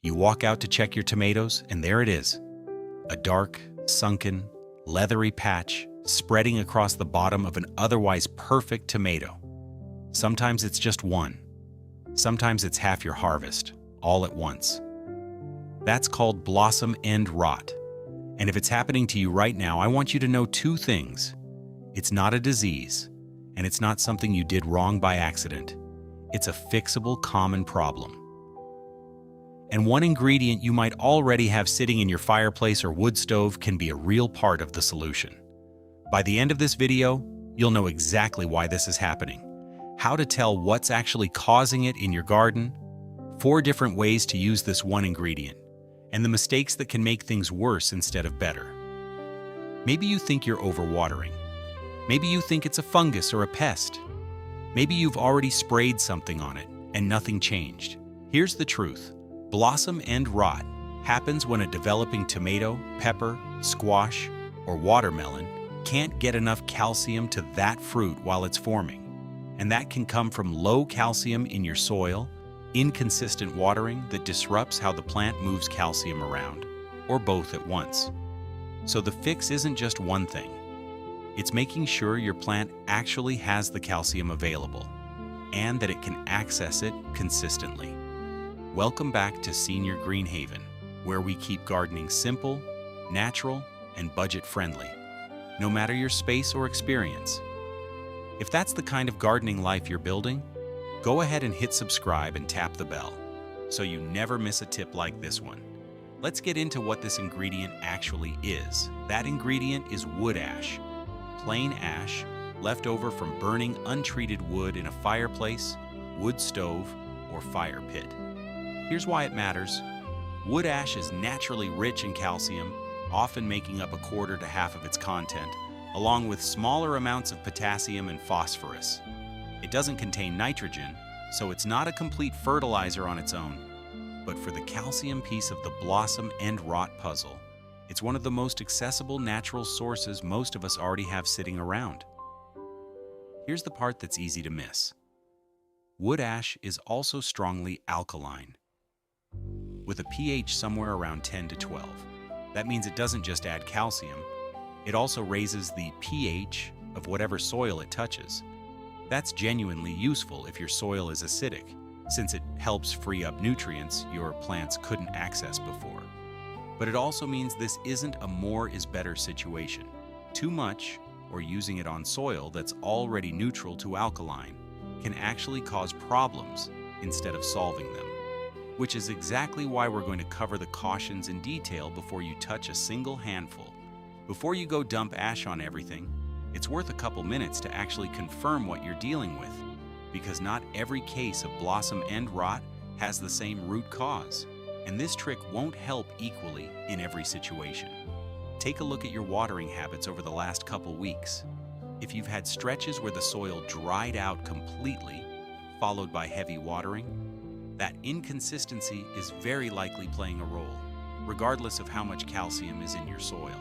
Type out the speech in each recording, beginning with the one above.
You walk out to check your tomatoes, and there it is. A dark, sunken, leathery patch spreading across the bottom of an otherwise perfect tomato. Sometimes it's just one. Sometimes it's half your harvest, all at once. That's called blossom end rot. And if it's happening to you right now, I want you to know two things. It's not a disease, and it's not something you did wrong by accident. It's a fixable, common problem. And one ingredient you might already have sitting in your fireplace or wood stove can be a real part of the solution. By the end of this video, you'll know exactly why this is happening, how to tell what's actually causing it in your garden, 4 different ways to use this one ingredient, and the mistakes that can make things worse instead of better. Maybe you think you're overwatering. Maybe you think it's a fungus or a pest. Maybe you've already sprayed something on it and nothing changed. Here's the truth. Blossom end rot happens when a developing tomato, pepper, squash, or watermelon can't get enough calcium to that fruit while it's forming. And that can come from low calcium in your soil, inconsistent watering that disrupts how the plant moves calcium around, or both at once. So the fix isn't just one thing. It's making sure your plant actually has the calcium available and that it can access it consistently. Welcome back to Senior Green Haven, where we keep gardening simple, natural, and budget-friendly, no matter your space or experience. If that's the kind of gardening life you're building, go ahead and hit subscribe and tap the bell so you never miss a tip like this one. Let's get into what this ingredient actually is. That ingredient is wood ash, plain ash left over from burning untreated wood in a fireplace, wood stove, or fire pit. Here's why it matters. Wood ash is naturally rich in calcium, often making up 1/4 to half of its content, along with smaller amounts of potassium and phosphorus. It doesn't contain nitrogen, so it's not a complete fertilizer on its own. But for the calcium piece of the blossom end rot puzzle, it's one of the most accessible natural sources most of us already have sitting around. Here's the part that's easy to miss. Wood ash is also strongly alkaline, with a pH somewhere around 10 to 12. That means it doesn't just add calcium, it also raises the pH of whatever soil it touches. That's genuinely useful if your soil is acidic, since it helps free up nutrients your plants couldn't access before. But it also means this isn't a more is better situation. Too much, or using it on soil that's already neutral to alkaline, can actually cause problems instead of solving them. Which is exactly why we're going to cover the cautions in detail before you touch a single handful. Before you go dump ash on everything, it's worth a couple minutes to actually confirm what you're dealing with, because not every case of blossom end rot has the same root cause, and this trick won't help equally in every situation. Take a look at your watering habits over the last couple weeks. If you've had stretches where the soil dried out completely, followed by heavy watering, that inconsistency is very likely playing a role, regardless of how much calcium is in your soil.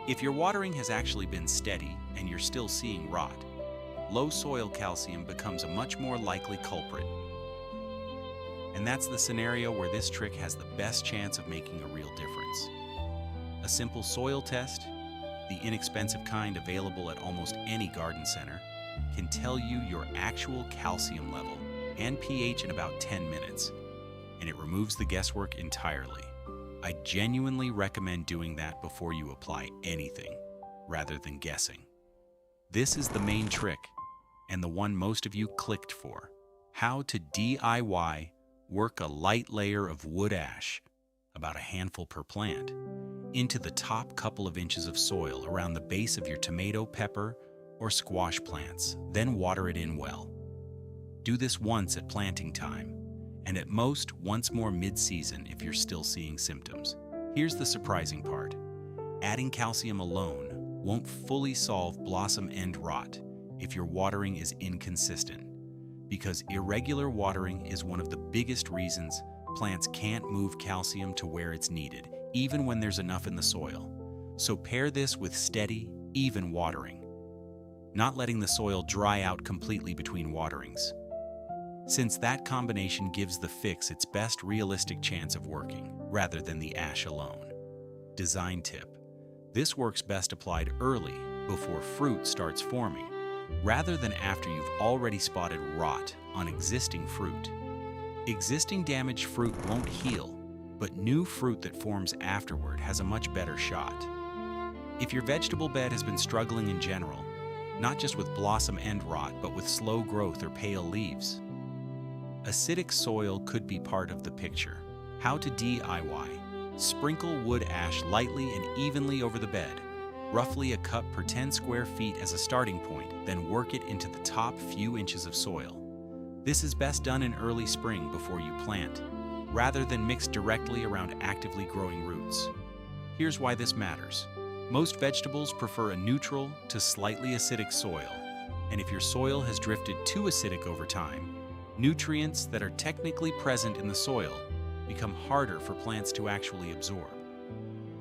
If your watering has actually been steady and you're still seeing rot, low soil calcium becomes a much more likely culprit. And that's the scenario where this trick has the best chance of making a real difference. A simple soil test, the inexpensive kind available at almost any garden center, can tell you your actual calcium level and pH in about 10 minutes, and it removes the guesswork entirely. I genuinely recommend doing that before you apply anything, rather than guessing. This is the main trick, and the one most of you clicked for: how to DIY work a light layer of wood ash, about a handful per plant, into the top couple of inches of soil around the base of your tomato, pepper, or squash plants, then water it in well. Do this once at planting time, and at most once more mid-season if you're still seeing symptoms. Here's the surprising part. Adding calcium alone won't fully solve blossom end rot if your watering is inconsistent, because irregular watering is one of the biggest reasons plants can't move calcium to where it's needed, even when there's enough in the soil. So pair this with steady, even watering, not letting the soil dry out completely between waterings. since that combination gives the fix its best realistic chance of working, rather than the ash alone. Design tip. This works best applied early, before fruit starts forming, rather than after you've already spotted rot on existing fruit. Existing damaged fruit won't heal, but new fruit that forms afterward has a much better shot. If your vegetable bed has been struggling in general, not just with blossom end rot, but with slow growth or pale leaves, acidic soil could be part of the picture. How to DIY. Sprinkle wood ash lightly and evenly over the bed, roughly a cup per 10 square feet as a starting point, then work it into the top few inches of soil. This is best done in early spring before you plant, rather than mixed directly around actively growing roots. Here's why this matters. Most vegetables prefer a neutral to slightly acidic soil, and if your soil has drifted too acidic over time, nutrients that are technically present in the soil become harder for plants to actually absorb.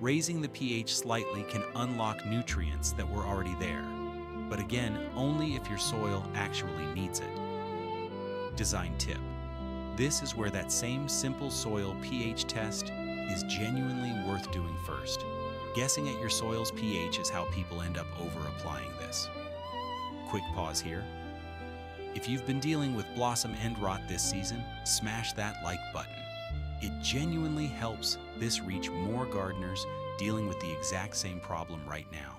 Raising the pH slightly can unlock nutrients that were already there, but again, only if your soil actually needs it. Design tip. This is where that same simple soil pH test is genuinely worth doing first. Guessing at your soil's pH is how people end up over-applying this. Quick pause here. If you've been dealing with blossom end rot this season, smash that like button. It genuinely helps this reach more gardeners dealing with the exact same problem right now.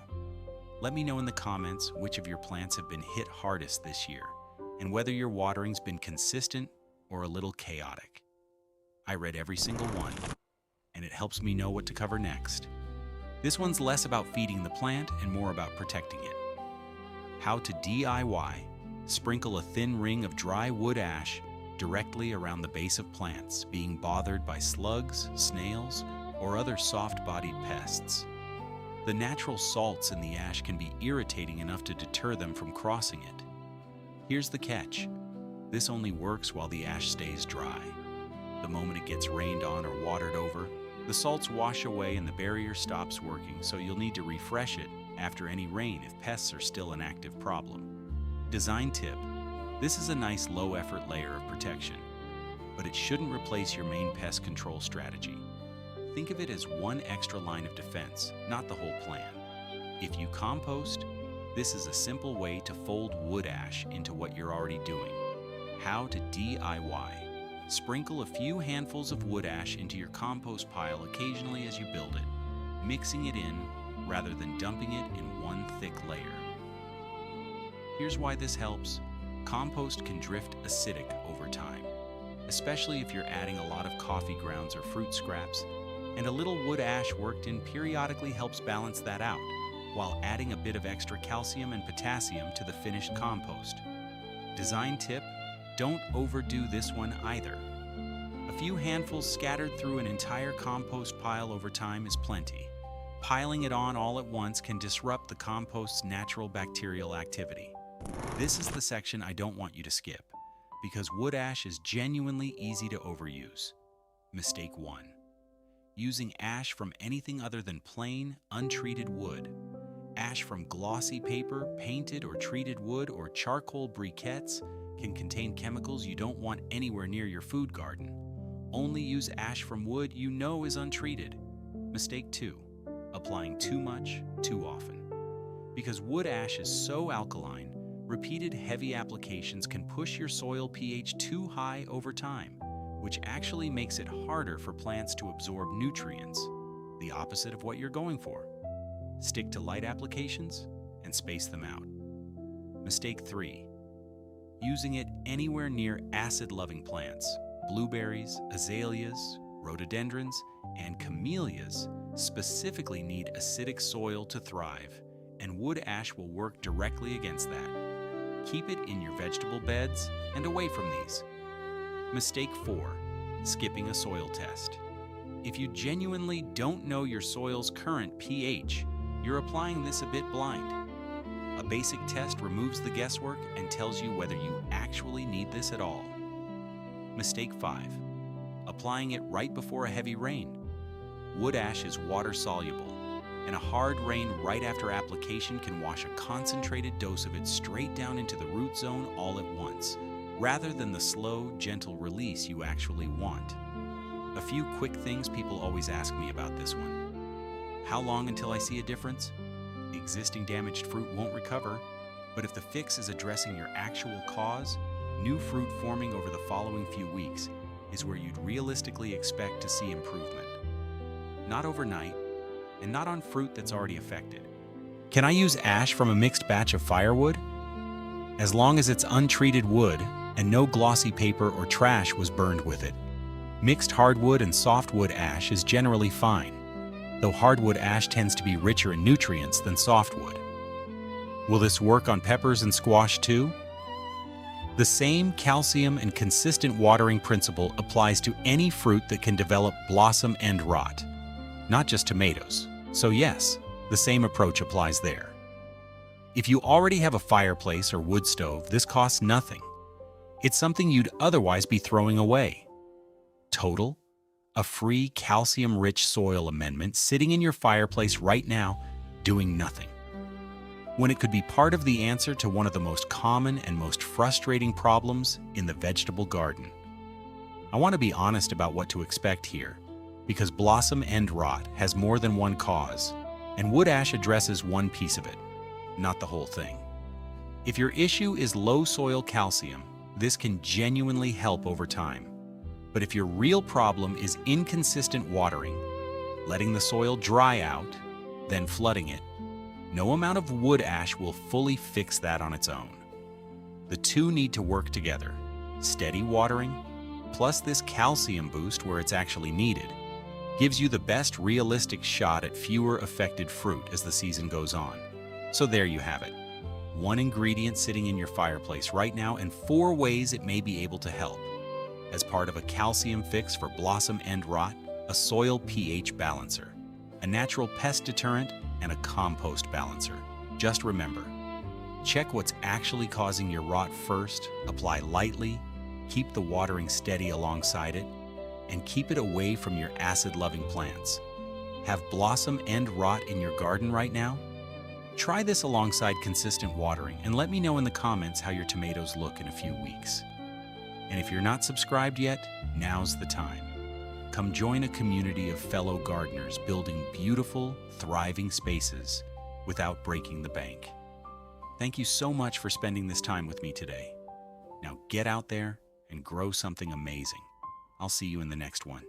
Let me know in the comments which of your plants have been hit hardest this year, and whether your watering's been consistent or a little chaotic. I read every single one, and it helps me know what to cover next. This one's less about feeding the plant and more about protecting it. How to DIY. Sprinkle a thin ring of dry wood ash directly around the base of plants being bothered by slugs, snails, or other soft-bodied pests. The natural salts in the ash can be irritating enough to deter them from crossing it. Here's the catch. This only works while the ash stays dry. The moment it gets rained on or watered over, the salts wash away and the barrier stops working, so you'll need to refresh it after any rain if pests are still an active problem. Design tip. This is a nice low-effort layer of protection, but it shouldn't replace your main pest control strategy. Think of it as one extra line of defense, not the whole plan. If you compost, this is a simple way to fold wood ash into what you're already doing. How to DIY. Sprinkle a few handfuls of wood ash into your compost pile occasionally as you build it, mixing it in rather than dumping it in one thick layer. Here's why this helps. Compost can drift acidic over time, especially if you're adding a lot of coffee grounds or fruit scraps, and a little wood ash worked in periodically helps balance that out, while adding a bit of extra calcium and potassium to the finished compost. Design tip. Don't overdo this one either. A few handfuls scattered through an entire compost pile over time is plenty. Piling it on all at once can disrupt the compost's natural bacterial activity. This is the section I don't want you to skip, because wood ash is genuinely easy to overuse. Mistake 1. Using ash from anything other than plain, untreated wood. Ash from glossy paper, painted or treated wood, or charcoal briquettes can contain chemicals you don't want anywhere near your food garden. Only use ash from wood you know is untreated. Mistake 2. Applying too much, too often. Because wood ash is so alkaline, repeated heavy applications can push your soil pH too high over time, which actually makes it harder for plants to absorb nutrients, the opposite of what you're going for. Stick to light applications and space them out. Mistake 3. Using it anywhere near acid-loving plants. Blueberries, azaleas, rhododendrons, and camellias specifically need acidic soil to thrive, and wood ash will work directly against that. Keep it in your vegetable beds and away from these. Mistake 4. Skipping a soil test. If you genuinely don't know your soil's current pH, you're applying this a bit blind. A basic test removes the guesswork and tells you whether you actually need this at all. Mistake 5. Applying it right before a heavy rain. Wood ash is water-soluble, and a hard rain right after application can wash a concentrated dose of it straight down into the root zone all at once, rather than the slow, gentle release you actually want. A few quick things people always ask me about this one. How long until I see a difference? Existing damaged fruit won't recover, but if the fix is addressing your actual cause, new fruit forming over the following few weeks is where you'd realistically expect to see improvement. Not overnight, and not on fruit that's already affected. Can I use ash from a mixed batch of firewood? As long as it's untreated wood and no glossy paper or trash was burned with it. Mixed hardwood and softwood ash is generally fine, though hardwood ash tends to be richer in nutrients than softwood. Will this work on peppers and squash too? The same calcium and consistent watering principle applies to any fruit that can develop blossom end rot, not just tomatoes. So yes, the same approach applies there. If you already have a fireplace or wood stove, this costs nothing. It's something you'd otherwise be throwing away. Total, a free calcium-rich soil amendment sitting in your fireplace right now, doing nothing. When it could be part of the answer to one of the most common and most frustrating problems in the vegetable garden. I want to be honest about what to expect here, because blossom end rot has more than one cause, and wood ash addresses one piece of it, not the whole thing. If your issue is low soil calcium, this can genuinely help over time. But if your real problem is inconsistent watering, letting the soil dry out, then flooding it, no amount of wood ash will fully fix that on its own. The two need to work together. Steady watering, plus this calcium boost where it's actually needed, gives you the best realistic shot at fewer affected fruit as the season goes on. So there you have it. One ingredient sitting in your fireplace right now and 4 ways it may be able to help. As part of a calcium fix for blossom end rot, a soil pH balancer, a natural pest deterrent, and a compost balancer. Just remember, check what's actually causing your rot first, apply lightly, keep the watering steady alongside it, and keep it away from your acid-loving plants. Have blossom end rot in your garden right now? Try this alongside consistent watering and let me know in the comments how your tomatoes look in a few weeks. And if you're not subscribed yet, now's the time. Come join a community of fellow gardeners building beautiful, thriving spaces without breaking the bank. Thank you so much for spending this time with me today. Now get out there and grow something amazing. I'll see you in the next one.